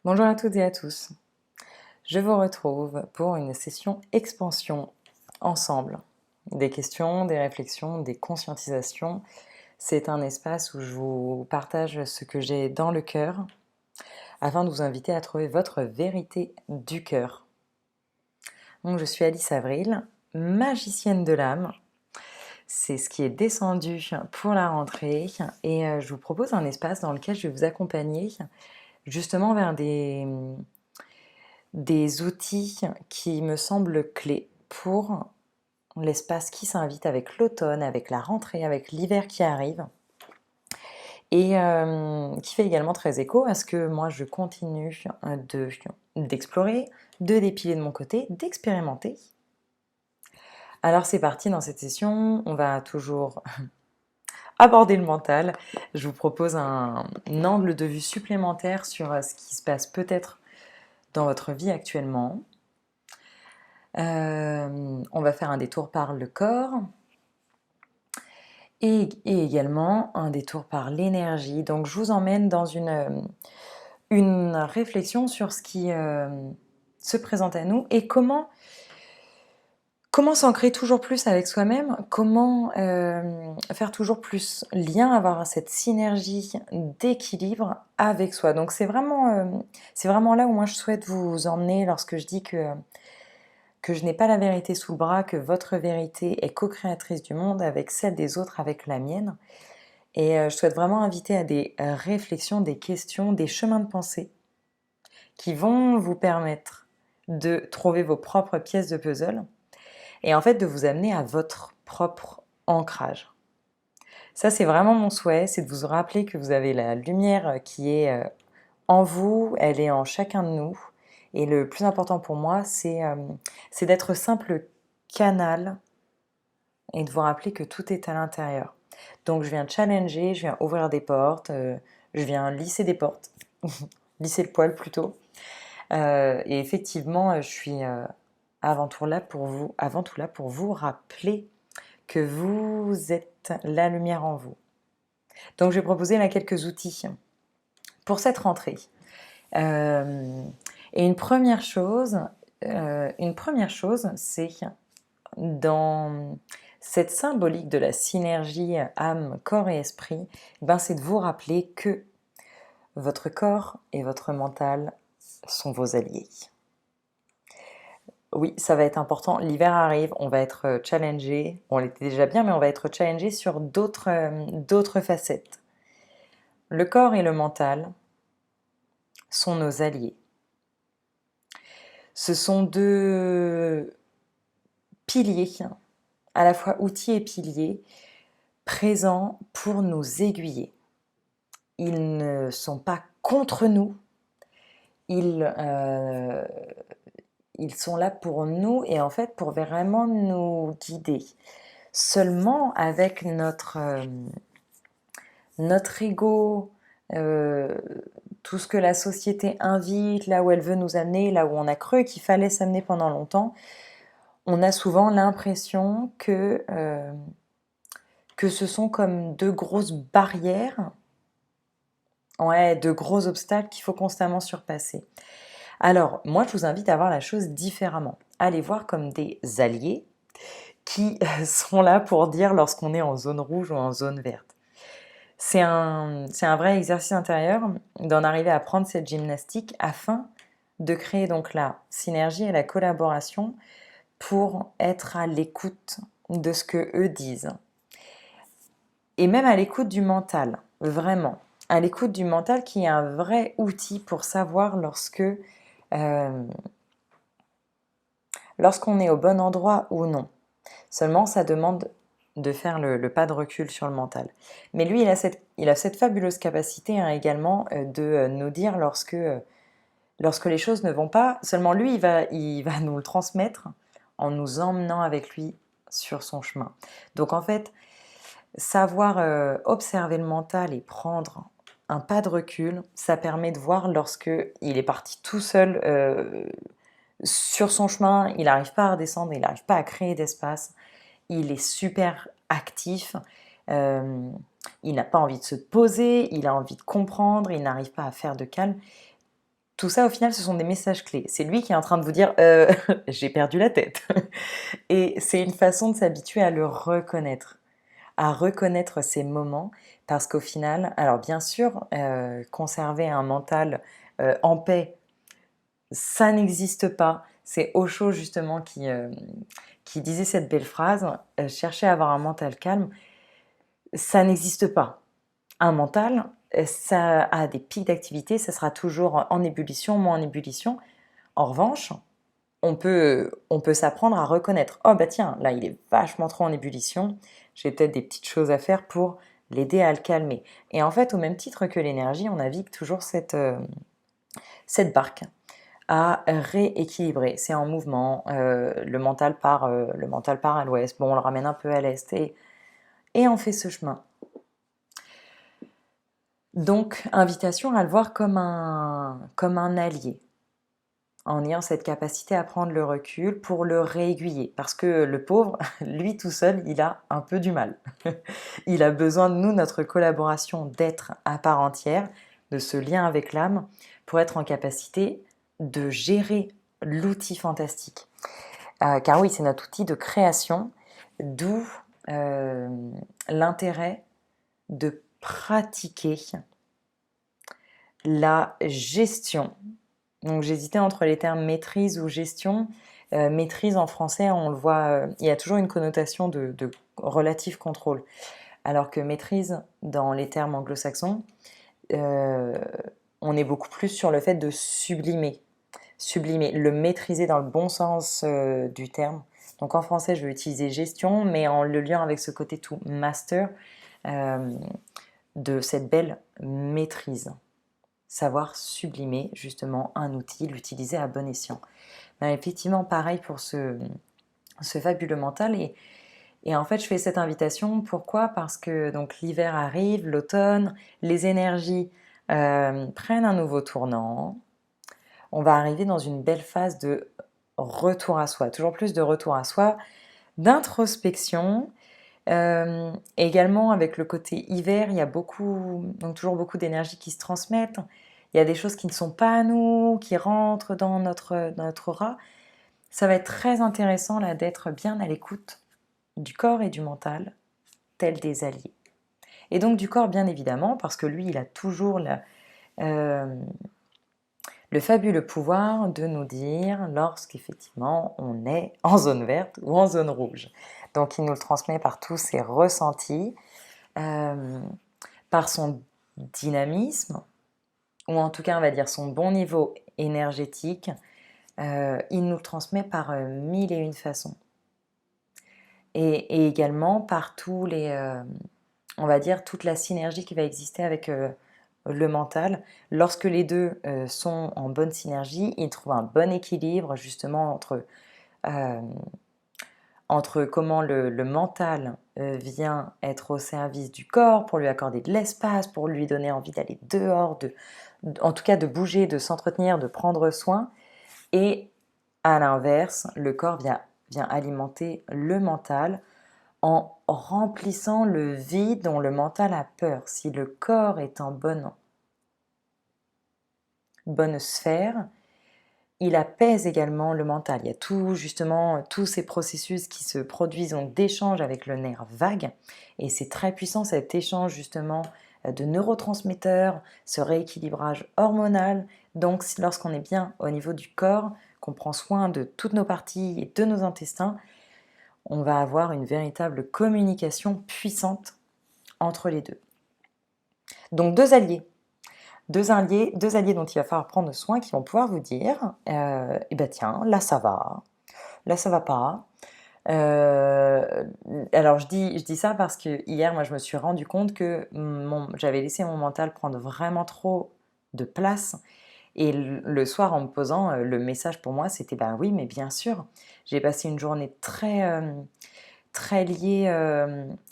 Bonjour à toutes et à tous. Je vous retrouve pour une session expansion ensemble. Des questions, des réflexions, des conscientisations. C'est un espace où je vous partage ce que j'ai dans le cœur afin de vous inviter à trouver votre vérité du cœur. Donc je suis Alice Avril, magicienne de l'âme. C'est ce qui est descendu pour la rentrée et je vous propose un espace dans lequel je vais vous accompagner justement vers des outils qui me semblent clés pour l'espace qui s'invite avec l'automne, avec la rentrée, avec l'hiver qui arrive, et qui fait également très écho à ce que moi je continue d'explorer, de dépiler de mon côté, d'expérimenter. Alors c'est parti dans cette session, on va toujours aborder le mental. Je vous propose un angle de vue supplémentaire sur ce qui se passe peut-être dans votre vie actuellement. On va faire un détour par le corps et également un détour par l'énergie. Donc je vous emmène dans une réflexion sur ce qui se présente à nous et comment s'ancrer toujours plus avec soi-même, comment faire toujours plus lien, avoir cette synergie d'équilibre avec soi. Donc c'est vraiment là où moi je souhaite vous emmener lorsque je dis que je n'ai pas la vérité sous le bras, que votre vérité est co-créatrice du monde avec celle des autres, avec la mienne. Et je souhaite vraiment inviter à des réflexions, des questions, des chemins de pensée qui vont vous permettre de trouver vos propres pièces de puzzle et en fait de vous amener à votre propre ancrage. Ça, c'est vraiment mon souhait, c'est de vous rappeler que vous avez la lumière qui est en vous, elle est en chacun de nous. Et le plus important pour moi, c'est d'être simple canal et de vous rappeler que tout est à l'intérieur. Donc je viens challenger, je viens ouvrir des portes, je viens lisser des portes, lisser le poil plutôt. Et effectivement, je suis avant tout là pour vous rappeler que vous êtes la lumière en vous. Donc je vais proposer là quelques outils pour cette rentrée. Et une première chose, c'est dans cette symbolique de la synergie âme, corps et esprit, c'est de vous rappeler que votre corps et votre mental sont vos alliés. Oui, ça va être important. L'hiver arrive, on va être challengé. On l'était déjà bien, mais on va être challengé sur d'autres facettes. Le corps et le mental sont nos alliés. Ce sont deux piliers, à la fois outils et piliers, présents pour nous aiguiller. Ils ne sont pas contre nous, ils sont là pour nous et en fait pour vraiment nous guider. Seulement avec notre ego, tout ce que la société invite, là où elle veut nous amener, là où on a cru qu'il fallait s'amener pendant longtemps, on a souvent l'impression que ce sont comme deux grosses barrières, ouais, de gros obstacles qu'il faut constamment surpasser. Alors, moi, je vous invite à voir la chose différemment. À les voir comme des alliés qui sont là pour dire lorsqu'on est en zone rouge ou en zone verte. C'est un vrai exercice intérieur d'en arriver à prendre cette gymnastique afin de créer donc la synergie et la collaboration pour être à l'écoute de ce que eux disent. Et même à l'écoute du mental, vraiment. À l'écoute du mental qui est un vrai outil pour savoir lorsqu'on est au bon endroit ou non. Seulement, ça demande de faire le pas de recul sur le mental. Mais lui, il a cette fabuleuse capacité également de nous dire lorsque les choses ne vont pas. Seulement lui, il va nous le transmettre en nous emmenant avec lui sur son chemin. Donc en fait, savoir observer le mental et prendre un pas de recul, ça permet de voir lorsque il est parti tout seul sur son chemin, il n'arrive pas à redescendre, il n'arrive pas à créer d'espace, il est super actif, euh, il n'a pas envie de se poser, il a envie de comprendre, il n'arrive pas à faire de calme. tout ça, au final, ce sont des messages clés. C'est lui qui est en train de vous dire j'ai perdu la tête. Et c'est une façon de s'habituer à reconnaître ces moments, parce qu'au final, alors bien sûr, conserver un mental en paix, ça n'existe pas. C'est Osho justement qui disait cette belle phrase, chercher à avoir un mental calme, ça n'existe pas. Un mental, ça a des pics d'activité, ça sera toujours en ébullition, moins en ébullition. En revanche, on peut s'apprendre à reconnaître, oh bah tiens, là il est vachement trop en ébullition, j'ai peut-être des petites choses à faire pour l'aider à le calmer. Et en fait, au même titre que l'énergie, on navigue toujours cette barque à rééquilibrer. C'est en mouvement, le mental part à l'ouest, bon, on le ramène un peu à l'est, et on fait ce chemin. Donc, invitation à le voir comme un allié, en ayant cette capacité à prendre le recul pour le réaiguiller. Parce que le pauvre, lui tout seul, il a un peu du mal. Il a besoin de nous, notre collaboration, d'être à part entière, de ce lien avec l'âme, pour être en capacité de gérer l'outil fantastique. Car oui, c'est notre outil de création, d'où l'intérêt de pratiquer la gestion. Donc j'hésitais entre les termes maîtrise ou gestion. Maîtrise en français, on le voit, il y a toujours une connotation de relatif contrôle. Alors que maîtrise, dans les termes anglo-saxons, euh, on est beaucoup plus sur le fait de sublimer. Sublimer, le maîtriser dans le bon sens du terme. Donc en français, je vais utiliser gestion, mais en le liant avec ce côté tout master, euh, de cette belle maîtrise. Savoir sublimer justement un outil, l'utiliser à bon escient. Ben, effectivement, pareil pour ce fabuleux mental. Et en fait, je fais cette invitation. Pourquoi? Parce que donc l'hiver arrive, l'automne, les énergies prennent un nouveau tournant. On va arriver dans une belle phase de retour à soi, toujours plus de retour à soi, d'introspection. Également, avec le côté hiver, il y a donc toujours beaucoup d'énergie qui se transmettent. Il y a des choses qui ne sont pas à nous, qui rentrent dans notre aura. Ça va être très intéressant là d'être bien à l'écoute du corps et du mental, tels des alliés. Et donc du corps, bien évidemment, parce que lui, il a toujours euh, le fabuleux pouvoir de nous dire lorsqu'effectivement on est en zone verte ou en zone rouge. Donc il nous le transmet par tous ses ressentis, euh, par son dynamisme, ou en tout cas on va dire son bon niveau énergétique. Il nous le transmet par mille et une façons. Et également par on va dire, toute la synergie qui va exister avec le mental. Lorsque les deux sont en bonne synergie, ils trouvent un bon équilibre justement euh, entre comment le mental vient être au service du corps pour lui accorder de l'espace, pour lui donner envie d'aller dehors, en tout cas de bouger, de s'entretenir, de prendre soin. Et à l'inverse, le corps vient alimenter le mental en remplissant le vide dont le mental a peur. Si le corps est en bonne sphère, il apaise également le mental. Il y a justement tous ces processus qui se produisent d'échange avec le nerf vague, et c'est très puissant cet échange justement de neurotransmetteurs, ce rééquilibrage hormonal. Donc lorsqu'on est bien au niveau du corps, qu'on prend soin de toutes nos parties et de nos intestins, on va avoir une véritable communication puissante entre les deux. Donc deux alliés dont il va falloir prendre soin, qui vont pouvoir vous dire, eh ben tiens, là ça va pas. Alors je dis ça parce que hier, moi, je me suis rendu compte que j'avais laissé mon mental prendre vraiment trop de place. Et le soir, en me posant, le message pour moi, c'était ben oui, mais bien sûr, j'ai passé une journée très liée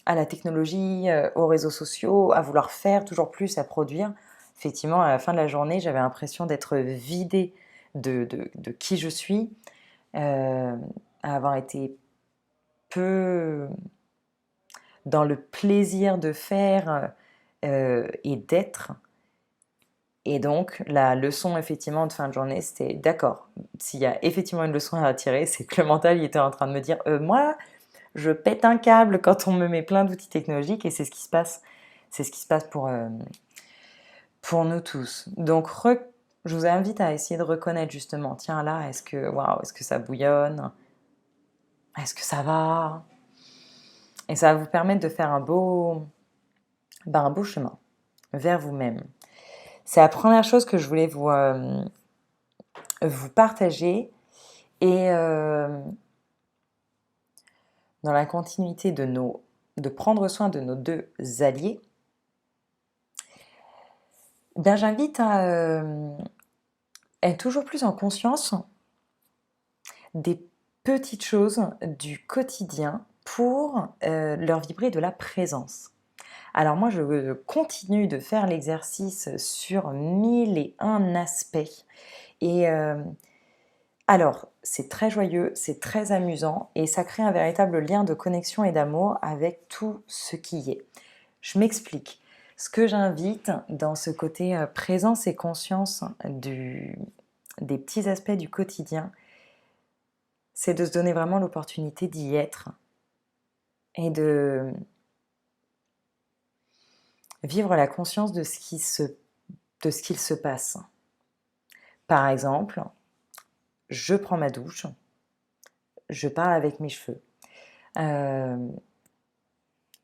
à la technologie, aux réseaux sociaux, à vouloir faire toujours plus, à produire. Effectivement, à la fin de la journée, j'avais l'impression d'être vidée de qui je suis, à avoir été peu dans le plaisir de faire et d'être, Et donc, la leçon effectivement de fin de journée, c'était d'accord, s'il y a effectivement une leçon à tirer, c'est que le mental, il était en train de me dire, moi, je pète un câble quand on me met plein d'outils technologiques et c'est ce qui se passe. C'est ce qui se passe pour nous tous. Donc, je vous invite à essayer de reconnaître justement, tiens là, est-ce que ça bouillonne? Est-ce que ça va? Et ça va vous permettre de faire un beau chemin vers vous-même. C'est la première chose que je voulais vous partager. Et dans la continuité de prendre soin de nos deux alliés, ben j'invite à être toujours plus en conscience des petites choses du quotidien pour leur vibrer de la présence. Alors moi, je continue de faire l'exercice sur 1001 aspects. Et alors, c'est très joyeux, c'est très amusant et ça crée un véritable lien de connexion et d'amour avec tout ce qui y est. Je m'explique. Ce que j'invite dans ce côté présence et conscience des petits aspects du quotidien, c'est de se donner vraiment l'opportunité d'y être et de vivre la conscience de ce qu'il se passe. Par exemple, je prends ma douche, je parle avec mes cheveux.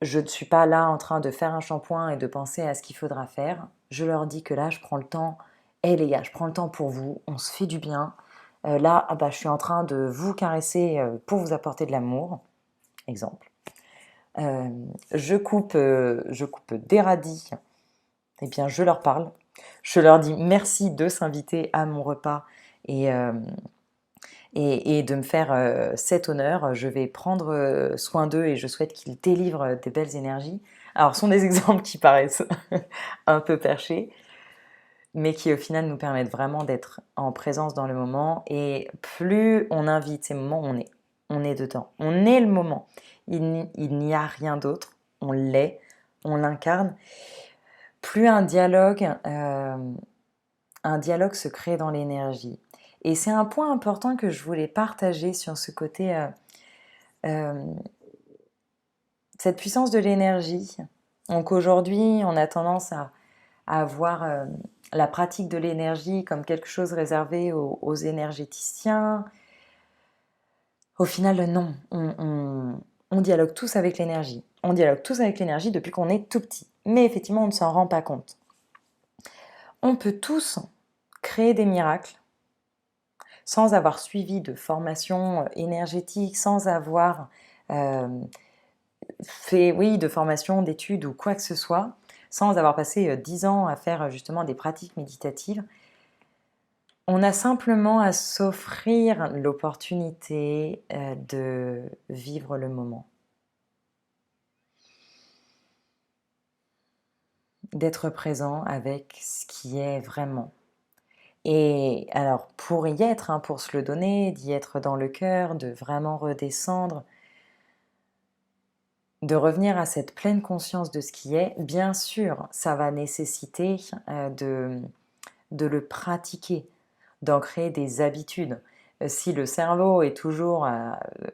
Je ne suis pas là en train de faire un shampoing et de penser à ce qu'il faudra faire. Je leur dis que là, je prends le temps. Eh les gars, je prends le temps pour vous, on se fait du bien. Là, je suis en train de vous caresser pour vous apporter de l'amour. Exemple. Je coupe des radis. Eh bien, je leur parle. Je leur dis merci de s'inviter à mon repas et, et de me faire cet honneur. Je vais prendre soin d'eux et je souhaite qu'ils délivrent des belles énergies. Alors, ce sont des exemples qui paraissent un peu perchés, mais qui au final nous permettent vraiment d'être en présence dans le moment. Et plus on invite ces moments, on est dedans. On est le moment. Il n'y a rien d'autre. On l'est, on l'incarne. Plus un dialogue se crée dans l'énergie. Et c'est un point important que je voulais partager sur ce côté, euh, cette puissance de l'énergie. Donc aujourd'hui, on a tendance à voir la pratique de l'énergie comme quelque chose réservé aux énergéticiens. Au final, non, on dialogue tous avec l'énergie. On dialogue tous avec l'énergie depuis qu'on est tout petit. Mais effectivement, on ne s'en rend pas compte. On peut tous créer des miracles sans avoir suivi de formation énergétique, sans avoir fait, oui, de formation, d'études ou quoi que ce soit, sans avoir passé 10 ans à faire justement des pratiques méditatives. On a simplement à s'offrir l'opportunité de vivre le moment, d'être présent avec ce qui est vraiment. Et alors, pour y être, hein, pour se le donner, d'y être dans le cœur, de vraiment redescendre, de revenir à cette pleine conscience de ce qui est, bien sûr, ça va nécessiter de le pratiquer, d'en créer des habitudes. Si le cerveau est toujours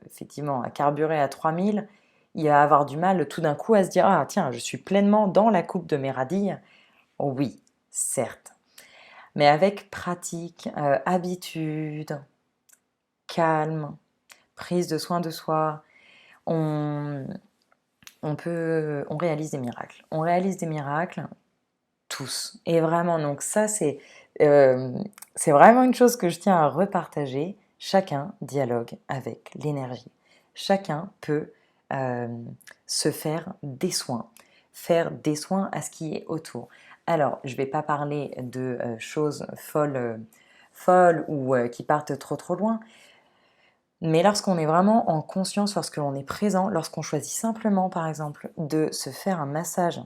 effectivement à carburer à 3000, il va avoir du mal tout d'un coup à se dire ah tiens, je suis pleinement dans la coupe de mes radilles. Oh oui, certes. Mais avec pratique, habitude, calme, prise de soin de soi, on, on réalise des miracles. On réalise des miracles tous. Et vraiment, donc ça, c'est vraiment une chose que je tiens à repartager. Chacun dialogue avec l'énergie. Chacun peut euh, se faire des soins à ce qui est autour. Alors, je ne vais pas parler de choses folles ou qui partent trop loin, mais lorsqu'on est vraiment en conscience, lorsque l'on est présent, lorsqu'on choisit simplement, par exemple, de se faire un massage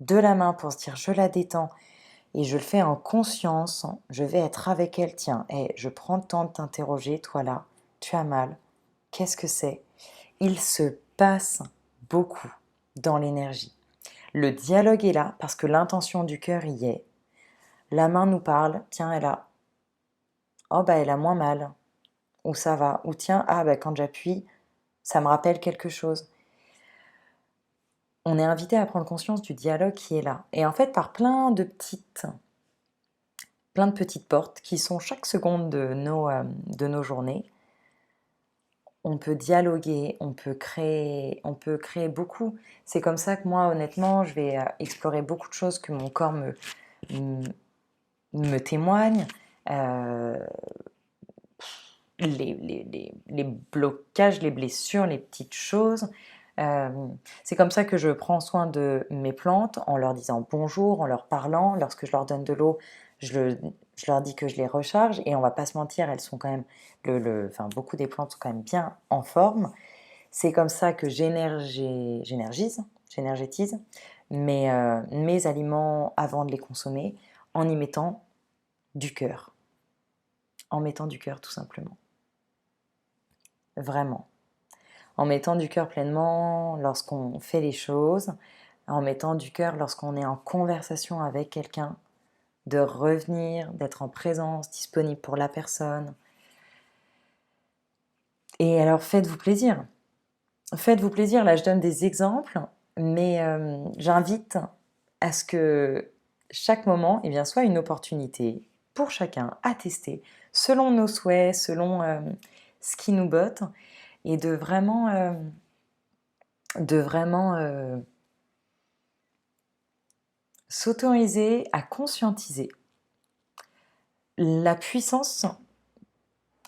de la main pour se dire je la détends et je le fais en conscience, je vais être avec elle, tiens, et je prends le temps de t'interroger, toi là, tu as mal, qu'est-ce que c'est? Il se passe beaucoup dans l'énergie. Le dialogue est là parce que l'intention du cœur y est. La main nous parle, tiens, oh bah elle a moins mal, ou ça va, ou tiens, ah bah quand j'appuie, ça me rappelle quelque chose. On est invité à prendre conscience du dialogue qui est là. Et en fait, par plein de petites portes qui sont chaque seconde de nos journées, on peut dialoguer, on peut créer beaucoup. C'est comme ça que moi, honnêtement, je vais explorer beaucoup de choses que mon corps me, me témoigne. Euh, les blocages, les blessures, les petites choses. Euh, c'est comme ça que je prends soin de mes plantes en leur disant bonjour, en leur parlant. Lorsque je leur donne de l'eau, je leur dis que je les recharge et on va pas se mentir, elles sont quand même, enfin, beaucoup des plantes sont quand même bien en forme. C'est comme ça que j'énergétise mes aliments avant de les consommer en y mettant du cœur. En mettant du cœur tout simplement. Vraiment. En mettant du cœur pleinement lorsqu'on fait les choses, en mettant du cœur lorsqu'on est en conversation avec quelqu'un, de revenir, d'être en présence, disponible pour la personne. Et alors faites-vous plaisir. Faites-vous plaisir, là je donne des exemples, mais j'invite à ce que chaque moment eh bien, soit une opportunité pour chacun à tester, selon nos souhaits, selon ce qui nous botte, et de vraiment s'autoriser à conscientiser la puissance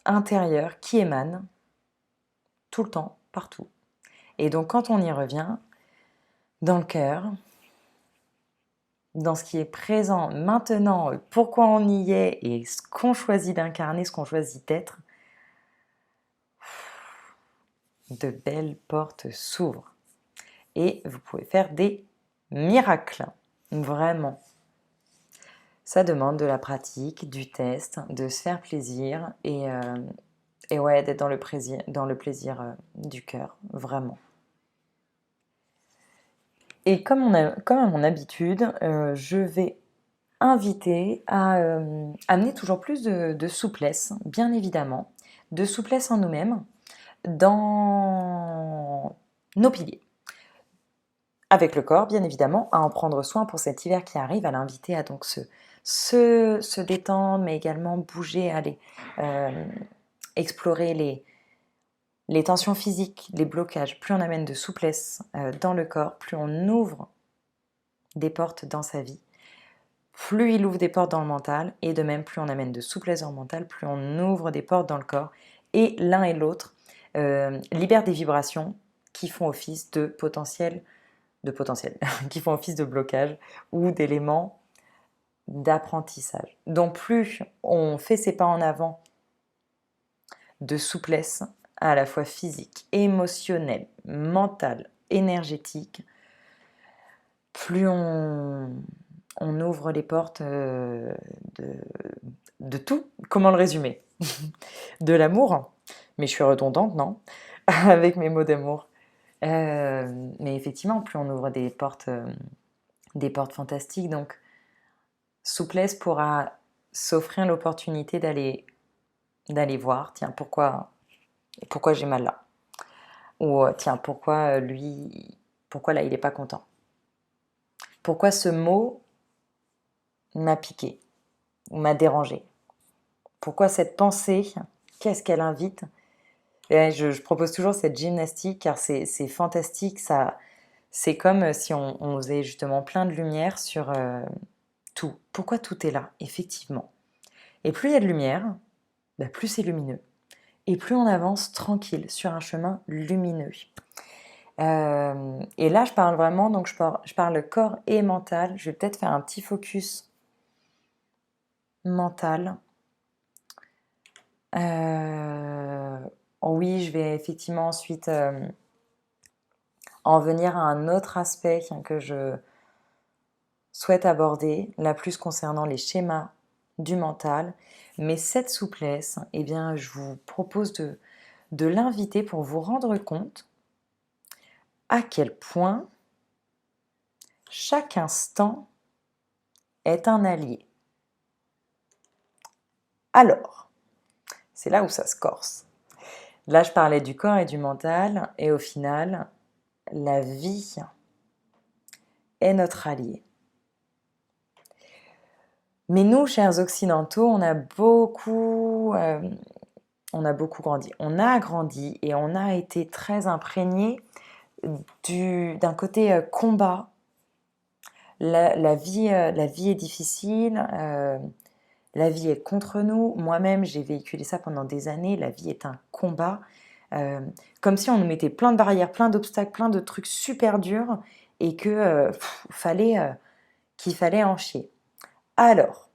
intérieure qui émane tout le temps, partout. Et donc quand on y revient, dans le cœur, dans ce qui est présent maintenant, pourquoi on y est et ce qu'on choisit d'incarner, ce qu'on choisit d'être, de belles portes s'ouvrent. Et vous pouvez faire des miracles, vraiment. Ça demande de la pratique, du test, de se faire plaisir et ouais, d'être dans le plaisir du cœur, vraiment. Et comme à mon habitude, je vais inviter à amener toujours plus de souplesse, bien évidemment, de souplesse en nous-mêmes, dans nos piliers. Avec le corps, bien évidemment, à en prendre soin pour cet hiver qui arrive, à l'inviter à donc se détendre, mais également bouger, aller explorer les tensions physiques, les blocages. Plus on amène de souplesse dans le corps, plus on ouvre des portes dans sa vie, plus il ouvre des portes dans le mental, et de même, plus on amène de souplesse dans le mental, plus on ouvre des portes dans le corps, et l'un et l'autre libèrent des vibrations qui font office qui font office de blocage ou d'éléments d'apprentissage. Donc plus on fait ses pas en avant de souplesse, à la fois physique, émotionnelle, mentale, énergétique, plus on ouvre les portes de tout. Comment le résumer? De l'amour, mais je suis redondante, non? Avec mes mots d'amour. Mais effectivement, plus on ouvre des portes fantastiques, donc souplesse pourra s'offrir l'opportunité d'aller voir, tiens, pourquoi j'ai mal là? Ou tiens, pourquoi là, il n'est pas content? Pourquoi ce mot m'a piqué ou m'a dérangé? Pourquoi cette pensée, qu'est-ce qu'elle invite? Et je propose toujours cette gymnastique car c'est fantastique. C'est comme si on faisait justement plein de lumière sur tout. Pourquoi tout est là, effectivement. Et plus il y a de lumière, bah, plus c'est lumineux. Et plus on avance tranquille sur un chemin lumineux. Et là, je parle vraiment, donc je parle corps et mental. Je vais peut-être faire un petit focus mental. Oui, je vais effectivement ensuite en venir à un autre aspect que je souhaite aborder, là plus concernant les schémas du mental. Mais cette souplesse, eh bien, je vous propose de l'inviter pour vous rendre compte à quel point chaque instant est un allié. Alors, c'est là où ça se corse. Là, je parlais du corps et du mental, et au final, la vie est notre allié. Mais nous, chers occidentaux, on a beaucoup grandi. On a grandi et on a été très imprégnés d'un côté combat. La vie est difficile, la vie est contre nous. Moi-même, j'ai véhiculé ça pendant des années. La vie est un combat. Euh, Comme si on nous mettait plein de barrières, plein d'obstacles, plein de trucs super durs et qu'il fallait en chier. Alors,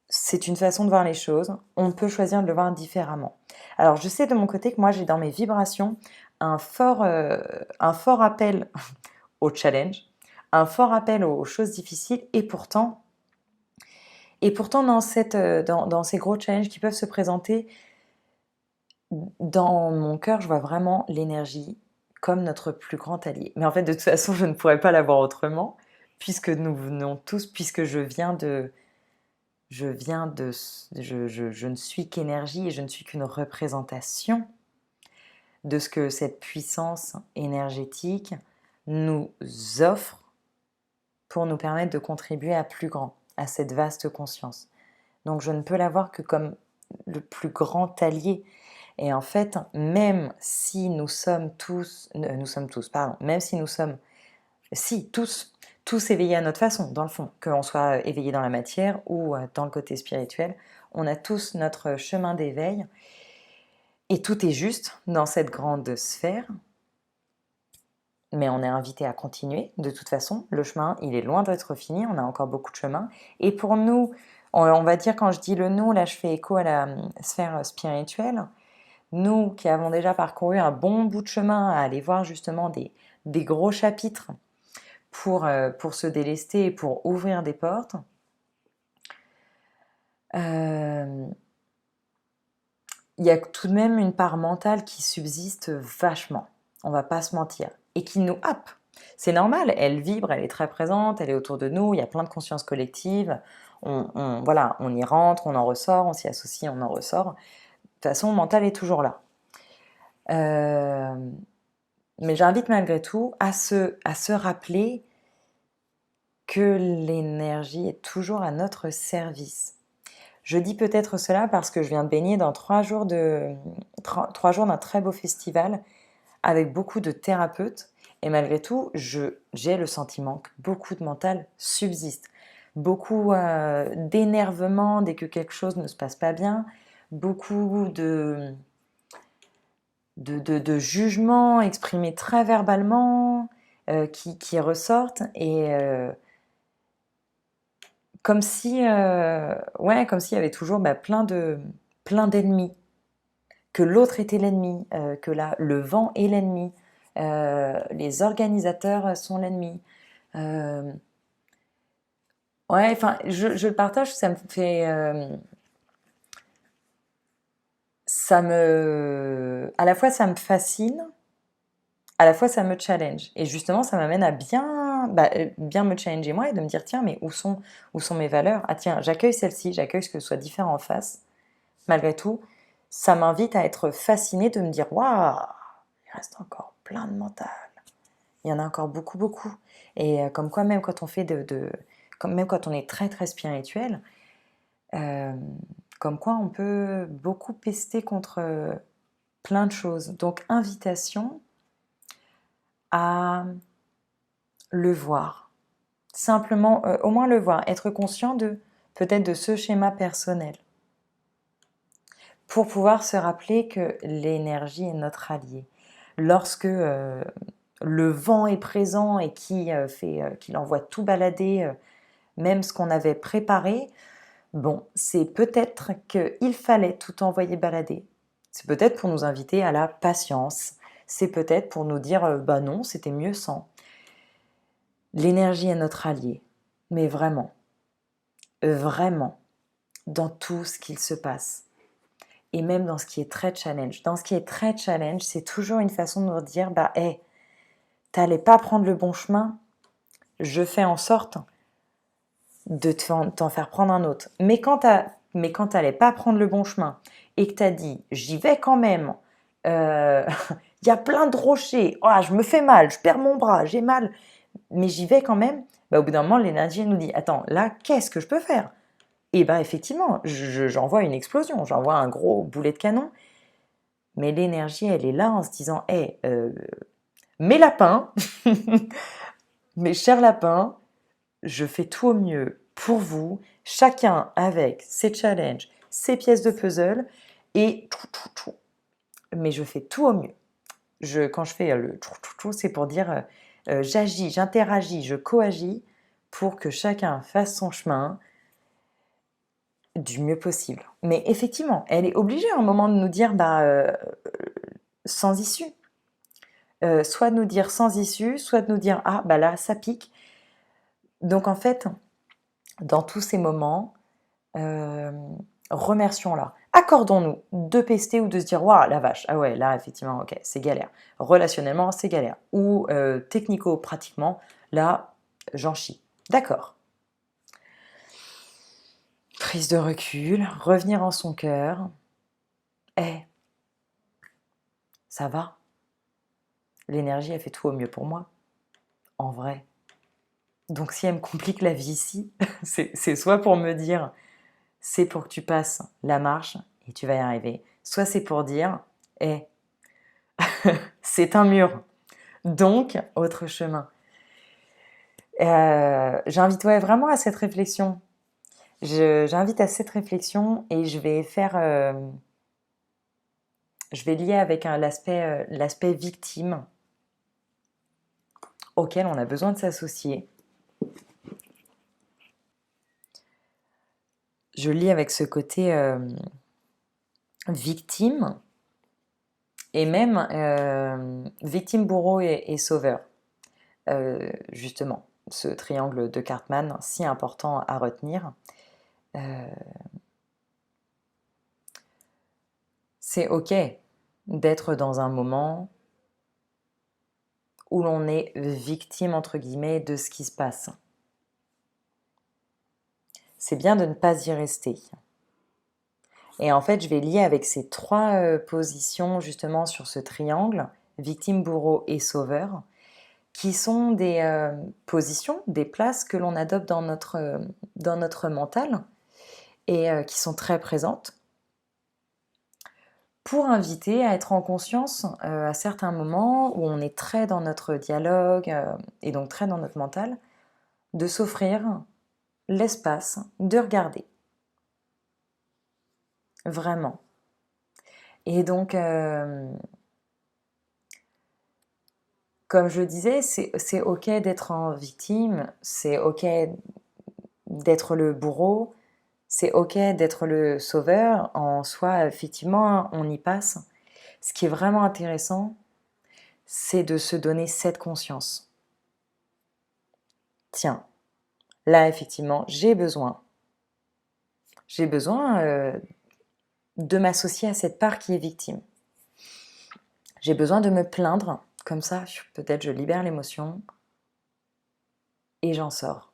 c'est une façon de voir les choses. On peut choisir de le voir différemment. Alors, je sais de mon côté que moi, j'ai dans mes vibrations un fort appel au challenge, un fort appel aux choses difficiles, et pourtant dans ces gros challenges qui peuvent se présenter, dans mon cœur, je vois vraiment l'énergie comme notre plus grand allié. Mais en fait, de toute façon, je ne pourrais pas l'avoir autrement, puisque nous venons tous, puisque je ne suis qu'énergie et je ne suis qu'une représentation de ce que cette puissance énergétique nous offre pour nous permettre de contribuer à plus grand, à cette vaste conscience. Donc je ne peux la voir que comme le plus grand allié. Et en fait, même si nous sommes tous éveillés à notre façon, dans le fond, qu'on soit éveillé dans la matière ou dans le côté spirituel, on a tous notre chemin d'éveil. Et tout est juste dans cette grande sphère, mais on est invité à continuer. De toute façon, le chemin, il est loin d'être fini, on a encore beaucoup de chemin. Et pour nous, on va dire, quand je dis le nous, là je fais écho à la sphère spirituelle, nous qui avons déjà parcouru un bon bout de chemin à aller voir justement des gros chapitres pour se délester et pour ouvrir des portes, il y a tout de même une part mentale qui subsiste vachement, on va pas se mentir, et qui nous happe. C'est normal, elle vibre, elle est très présente, elle est autour de nous, il y a plein de consciences collectives, voilà, on y rentre, on en ressort, on s'y associe, on en ressort. De toute façon, le mental est toujours là. Mais j'invite malgré tout à se rappeler que l'énergie est toujours à notre service. Je dis peut-être cela parce que je viens de baigner dans 3 jours d'un très beau festival avec beaucoup de thérapeutes, et malgré tout, j'ai le sentiment que beaucoup de mental subsiste. Beaucoup d'énervement dès que quelque chose ne se passe pas bien, beaucoup de jugements exprimés très verbalement qui ressortent, et comme si, comme s'il y avait toujours plein d'ennemis, que l'autre était l'ennemi, que le vent est l'ennemi, les organisateurs sont l'ennemi. Enfin, je le partage, ça me fait, à la fois ça me fascine, à la fois ça me challenge. Et justement, ça m'amène à bien me challenger moi et de me dire, tiens, mais où sont mes valeurs? Ah tiens, j'accueille celle-ci, j'accueille ce que ce soit différent en face. Malgré tout, ça m'invite à être fascinée de me dire, waouh, il reste encore plein de mental. Il y en a encore beaucoup, beaucoup. Et comme quoi, même quand on fait même quand on est très, très spirituel, comme quoi on peut beaucoup pester contre plein de choses. Donc, invitation à le voir. Simplement, au moins le voir, être conscient peut-être de ce schéma personnel, pour pouvoir se rappeler que l'énergie est notre allié. Lorsque le vent est présent et qu'il envoie tout balader, même ce qu'on avait préparé, bon, c'est peut-être qu'il fallait tout envoyer balader. C'est peut-être pour nous inviter à la patience. C'est peut-être pour nous dire, bah non, c'était mieux sans. L'énergie est notre allié, mais vraiment, vraiment, dans tout ce qu'il se passe. Et même dans ce qui est très challenge. Dans ce qui est très challenge, c'est toujours une façon de nous dire, bah, hey, t'allais pas prendre le bon chemin, je fais en sorte de t'en faire prendre un autre. Mais quand t'allais pas prendre le bon chemin et que t'as dit j'y vais quand même, il y a plein de rochers, oh, je me fais mal, je perds mon bras, j'ai mal, mais j'y vais quand même, bah, au bout d'un moment l'énergie elle nous dit attends là qu'est-ce que je peux faire? Et bah effectivement j'envoie une explosion, j'envoie un gros boulet de canon, mais l'énergie elle est là en se disant hé, mes lapins, mes chers lapins, je fais tout au mieux pour vous, chacun avec ses challenges, ses pièces de puzzle, et mais je fais tout au mieux. Quand je fais le c'est pour dire j'agis, j'interagis, je coagis pour que chacun fasse son chemin du mieux possible. Mais effectivement, elle est obligée à un moment de nous dire sans issue. Soit de nous dire sans issue, soit de nous dire ah bah là ça pique. Donc en fait, dans tous ces moments, euh, remercions-la. Accordons-nous de pester ou de se dire waouh la vache, ah ouais là effectivement ok c'est galère. Relationnellement c'est galère. Ou technico-pratiquement, là j'en chie. D'accord. Prise de recul, revenir en son cœur. Eh, ça va. L'énergie elle fait tout au mieux pour moi. En vrai. Donc si elle me complique la vie ici, c'est soit pour me dire c'est pour que tu passes la marche et tu vas y arriver, soit c'est pour dire eh, c'est un mur, donc autre chemin. J'invite ouais, vraiment à cette réflexion. J'invite à cette réflexion et je vais lier avec l'aspect victime auquel on a besoin de s'associer. Je lis avec ce côté victime et même victime, bourreau et sauveur. Justement, ce triangle de Cartman, si important à retenir. C'est ok d'être dans un moment où l'on est victime, entre guillemets, de ce qui se passe. C'est bien de ne pas y rester. Et en fait, je vais lier avec ces trois positions, justement, sur ce triangle, victime, bourreau et sauveur, qui sont des positions, des places que l'on adopte dans notre mental et qui sont très présentes pour inviter à être en conscience à certains moments où on est très dans notre dialogue et donc très dans notre mental, de s'offrir l'espace de regarder, vraiment. Et donc, comme je disais, c'est ok d'être en victime, c'est ok d'être le bourreau, c'est ok d'être le sauveur. En soi, effectivement, on y passe. Ce qui est vraiment intéressant, c'est de se donner cette conscience. Tiens, là, effectivement, j'ai besoin de m'associer à cette part qui est victime. J'ai besoin de me plaindre, comme ça, peut-être je libère l'émotion et j'en sors.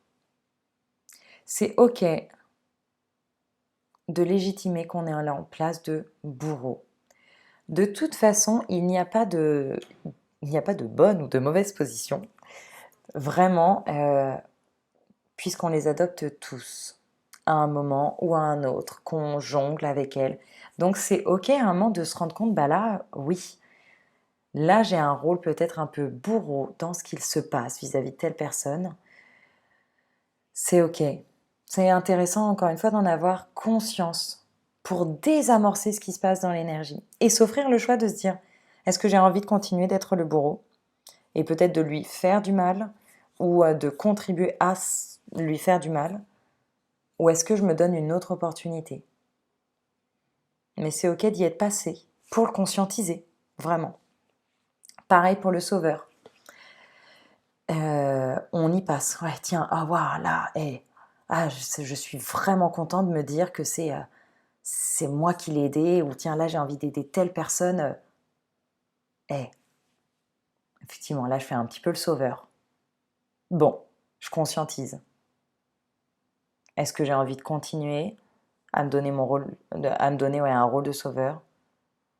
C'est ok de légitimer qu'on est là en place de bourreau. De toute façon, il n'y a pas de bonne ou de mauvaise position. Vraiment, puisqu'on les adopte tous à un moment ou à un autre, qu'on jongle avec elles. Donc c'est ok à un moment de se rendre compte, bah là, oui, là j'ai un rôle peut-être un peu bourreau dans ce qu'il se passe vis-à-vis de telle personne. C'est ok. C'est intéressant encore une fois d'en avoir conscience pour désamorcer ce qui se passe dans l'énergie et s'offrir le choix de se dire, est-ce que j'ai envie de continuer d'être le bourreau et peut-être de lui faire du mal ou de contribuer à lui faire du mal, ou est-ce que je me donne une autre opportunité? Mais c'est ok d'y être passé pour le conscientiser, vraiment. Pareil pour le sauveur. On y passe. Ouais, tiens, ah waouh, là, je suis vraiment contente de me dire que c'est moi qui l'ai aidé, ou tiens, là, j'ai envie d'aider telle personne. Effectivement, là, je fais un petit peu le sauveur. Bon, je conscientise. Est-ce que j'ai envie de continuer à me donner mon rôle, à me donner ouais, un rôle de sauveur?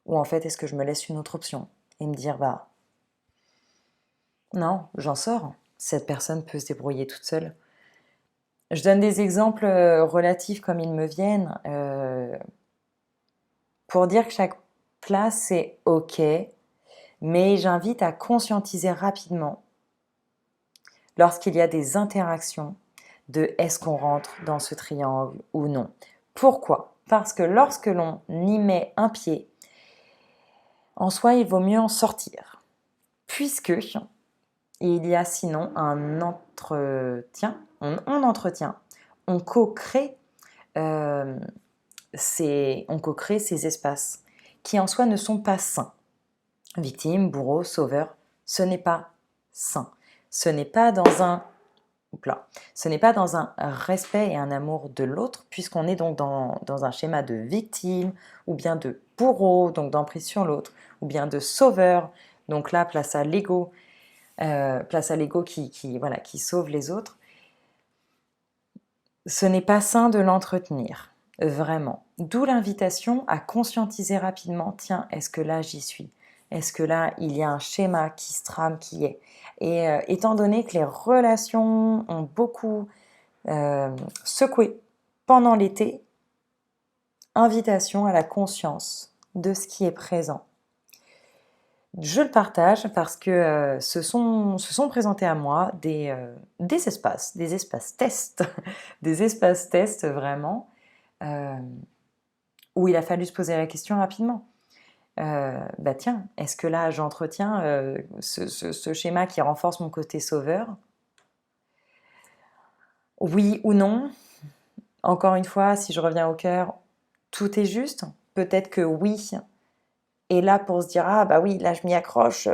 Ou en fait, est-ce que je me laisse une autre option et me dire, bah non, j'en sors. Cette personne peut se débrouiller toute seule. Je donne des exemples relatifs comme ils me viennent pour dire que chaque place c'est ok, mais j'invite à conscientiser rapidement lorsqu'il y a des interactions de est-ce qu'on rentre dans ce triangle ou non. Pourquoi? Parce que lorsque l'on y met un pied, en soi, il vaut mieux en sortir, puisque il y a sinon un entretien, on entretient, on co-crée euh, ces espaces qui en soi ne sont pas sains. Victime, bourreau, sauveur, ce n'est pas sain. Ce n'est pas dans un ce n'est pas dans un respect et un amour de l'autre, puisqu'on est donc dans un schéma de victime, ou bien de bourreau, donc d'emprise sur l'autre, ou bien de sauveur, donc là, place à l'ego voilà, qui sauve les autres. Ce n'est pas sain de l'entretenir, vraiment. D'où l'invitation à conscientiser rapidement, tiens, est-ce que là j'y suis? Est-ce que là il y a un schéma qui se trame, qui est? Et étant donné que les relations ont beaucoup secoué pendant l'été, invitation à la conscience de ce qui est présent. Je le partage parce que se sont présentés à moi des espaces tests, des espaces tests vraiment, euh, où il a fallu se poser la question rapidement. Bah tiens, est-ce que là j'entretiens ce schéma qui renforce mon côté sauveur? Oui ou non? Encore une fois, si je reviens au cœur, tout est juste. Peut-être que oui. Et là pour se dire, ah bah oui, là je m'y accroche.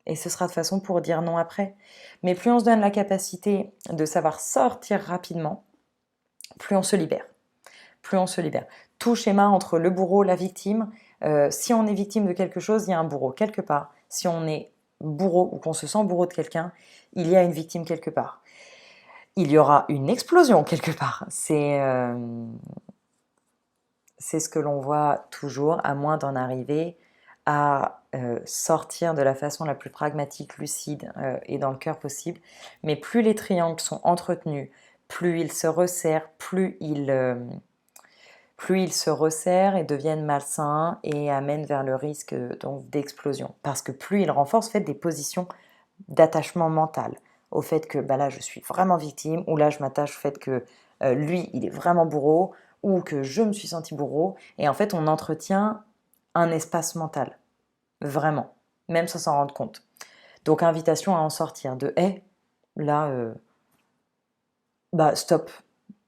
Et ce sera de façon pour dire non après. Mais plus on se donne la capacité de savoir sortir rapidement, plus on se libère. Plus on se libère. Tout schéma entre le bourreau, la victime, si on est victime de quelque chose, il y a un bourreau quelque part. Si on est bourreau ou qu'on se sent bourreau de quelqu'un, il y a une victime quelque part. Il y aura une explosion quelque part. C'est ce que l'on voit toujours, à moins d'en arriver à sortir de la façon la plus pragmatique, lucide et dans le cœur possible. Mais plus les triangles sont entretenus, plus ils se resserrent, plus ils se resserrent et deviennent malsains et amènent vers le risque donc d'explosion. Parce que plus ils renforcent des positions d'attachement mental au fait que bah là je suis vraiment victime, ou là je m'attache au fait que lui il est vraiment bourreau, ou que je me suis senti bourreau, et en fait on entretient un espace mental, vraiment, même sans s'en rendre compte. Donc invitation à en sortir de là bah stop,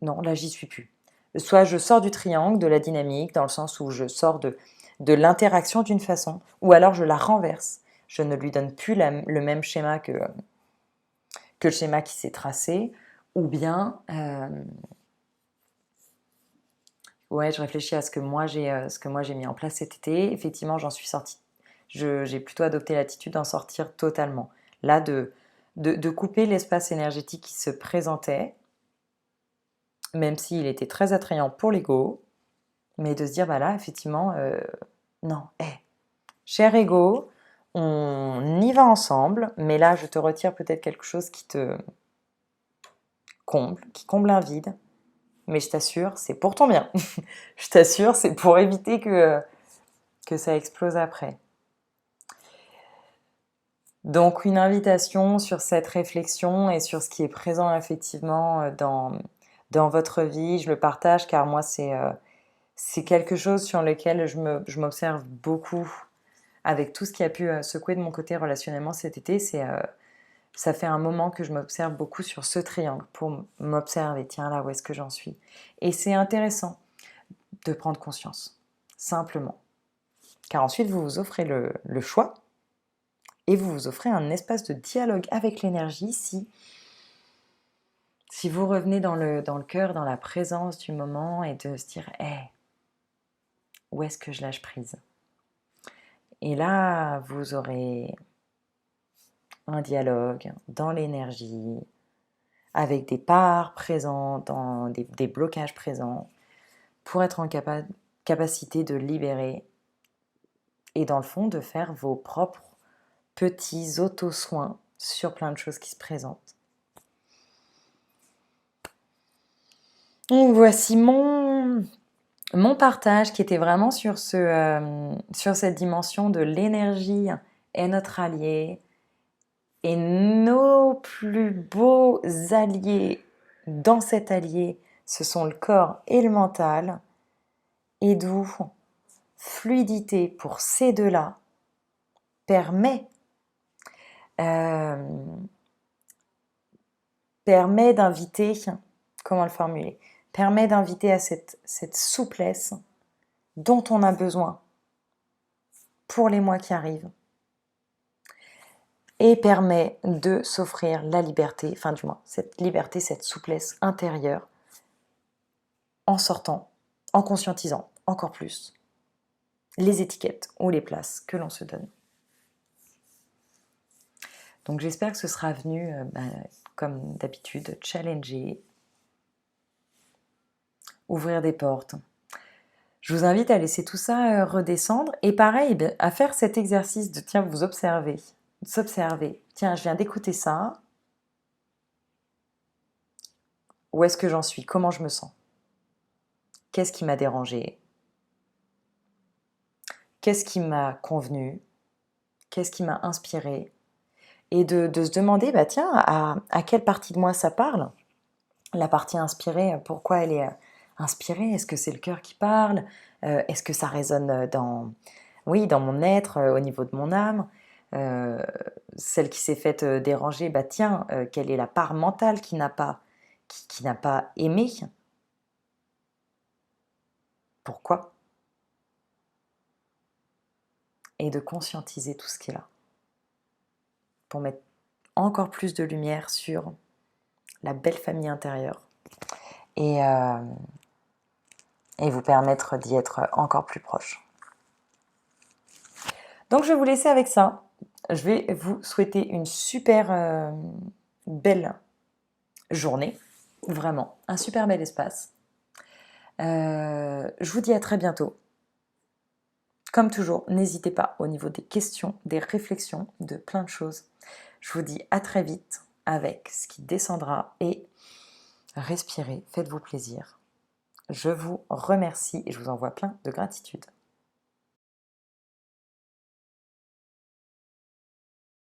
non là j'y suis plus. Soit je sors du triangle, de la dynamique, dans le sens où je sors de l'interaction d'une façon, ou alors je la renverse. Je ne lui donne plus le même schéma que le schéma qui s'est tracé, ou bien, ouais, je réfléchis à ce que moi j'ai mis en place cet été. Effectivement, j'en suis sortie. J'ai plutôt adopté l'attitude d'en sortir totalement. Là, de couper l'espace énergétique qui se présentait, même s'il était très attrayant pour l'ego, mais de se dire, bah là, effectivement, non, cher ego, on y va ensemble, mais là, je te retire peut-être quelque chose qui te comble, qui comble un vide. Mais je t'assure, c'est pour ton bien. Je t'assure, c'est pour éviter que ça explose après. Donc une invitation sur cette réflexion et sur ce qui est présent effectivement dans votre vie. Je le partage car moi c'est quelque chose sur lequel je m'observe beaucoup avec tout ce qui a pu secouer de mon côté relationnellement cet été. Ça fait un moment que je m'observe beaucoup sur ce triangle pour m'observer. Tiens là, où est-ce que j'en suis? Et c'est intéressant de prendre conscience, simplement. Car ensuite, vous vous offrez le choix et vous vous offrez un espace de dialogue avec l'énergie si vous revenez dans le cœur, dans la présence du moment et de se dire où est-ce que je lâche prise? Et là, vous aurez un dialogue dans l'énergie avec des parts présentes, des blocages présents, pour être en capacité de libérer et dans le fond de faire vos propres petits auto-soins sur plein de choses qui se présentent. Donc voici mon partage qui était vraiment sur cette dimension de l'énergie est notre allié et nos plus beaux alliés dans cet allié, ce sont le corps et le mental, et d'où fluidité pour ces deux-là euh, permet d'inviter, comment le formuler, permet d'inviter à cette souplesse dont on a besoin pour les mois qui arrivent et permet de s'offrir la liberté, enfin du moins cette liberté, cette souplesse intérieure en sortant, en conscientisant encore plus les étiquettes ou les places que l'on se donne. Donc j'espère que ce sera venu, comme d'habitude, challenger, ouvrir des portes. Je vous invite à laisser tout ça redescendre et pareil, à faire cet exercice de tiens, vous observez, s'observer. Tiens, je viens d'écouter ça. Où est-ce que j'en suis? Comment je me sens? Qu'est-ce qui m'a dérangé? Qu'est-ce qui m'a convenu? Qu'est-ce qui m'a inspiré? Et de se demander, tiens, à quelle partie de moi ça parle? La partie inspirée, pourquoi elle est inspirée? Est-ce que c'est le cœur qui parle? Est-ce que ça résonne dans mon être, au niveau de mon âme? Celle qui s'est faite déranger, tiens, quelle est la part mentale qui n'a pas aimé? Pourquoi? Et de conscientiser tout ce qui est là. Pour mettre encore plus de lumière sur la belle famille intérieure et vous permettre d'y être encore plus proche. Donc je vais vous laisser avec ça. Je vais vous souhaiter une super belle journée, vraiment, un super bel espace. Je vous dis à très bientôt. Comme toujours, n'hésitez pas au niveau des questions, des réflexions, de plein de choses. Je vous dis à très vite avec ce qui descendra et respirez, faites-vous plaisir. Je vous remercie et je vous envoie plein de gratitude.